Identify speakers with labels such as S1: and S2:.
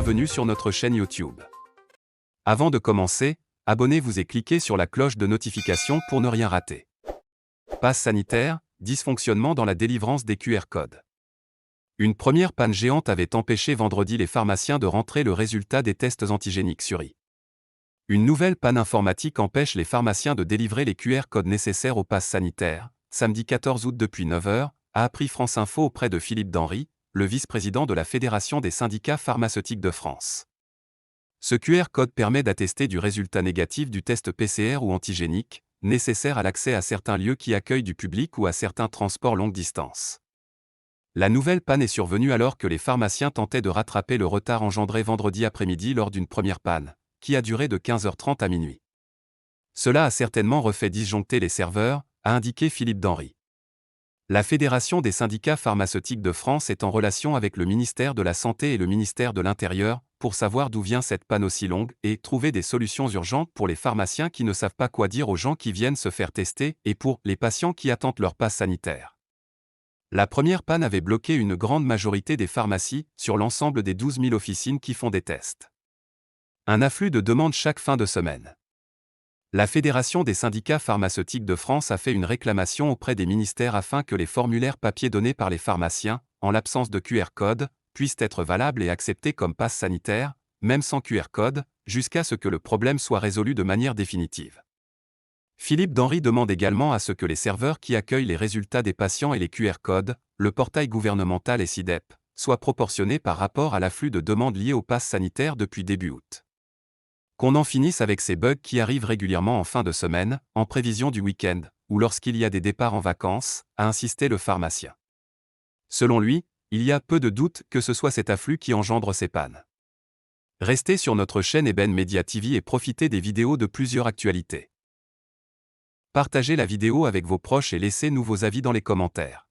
S1: bienvenue sur notre chaîne YouTube. Avant de commencer, abonnez-vous et cliquez sur la cloche de notification pour ne rien rater. Passe sanitaire, dysfonctionnement dans la délivrance des QR codes. Une première panne géante avait empêché vendredi les pharmaciens de rentrer le résultat des tests antigéniques sur i. Une nouvelle panne informatique empêche les pharmaciens de délivrer les QR codes nécessaires au pass sanitaire, samedi 14 août depuis 9 h, a appris France Info auprès de Philippe Denry, le vice-président de la Fédération des syndicats pharmaceutiques de France. Ce QR code permet d'attester du résultat négatif du test PCR ou antigénique, nécessaire à l'accès à certains lieux qui accueillent du public ou à certains transports longue distance. La nouvelle panne est survenue alors que les pharmaciens tentaient de rattraper le retard engendré vendredi après-midi lors d'une première panne, qui a duré de 15h30 à minuit. Cela a certainement refait disjoncter les serveurs, a indiqué Philippe Denry. La Fédération des syndicats pharmaceutiques de France est en relation avec le ministère de la Santé et le ministère de l'Intérieur pour savoir d'où vient cette panne aussi longue et trouver des solutions urgentes pour les pharmaciens qui ne savent pas quoi dire aux gens qui viennent se faire tester et pour les patients qui attendent leur passe sanitaire. La première panne avait bloqué une grande majorité des pharmacies sur l'ensemble des 12 000 officines qui font des tests. Un afflux de demandes chaque fin de semaine. La Fédération des syndicats pharmaceutiques de France a fait une réclamation auprès des ministères afin que les formulaires papier donnés par les pharmaciens, en l'absence de QR code, puissent être valables et acceptés comme passe sanitaire, même sans QR code, jusqu'à ce que le problème soit résolu de manière définitive. Philippe Denry demande également à ce que les serveurs qui accueillent les résultats des patients et les QR codes, le portail gouvernemental et SI-DEP, soient proportionnés par rapport à l'afflux de demandes liées au pass sanitaire depuis début août. Qu'on en finisse avec ces bugs qui arrivent régulièrement en fin de semaine, en prévision du week-end, ou lorsqu'il y a des départs en vacances, a insisté le pharmacien. Selon lui, il y a peu de doute que ce soit cet afflux qui engendre ces pannes. Restez sur notre chaîne Eben Media TV et profitez des vidéos de plusieurs actualités. Partagez la vidéo avec vos proches et laissez-nous vos avis dans les commentaires.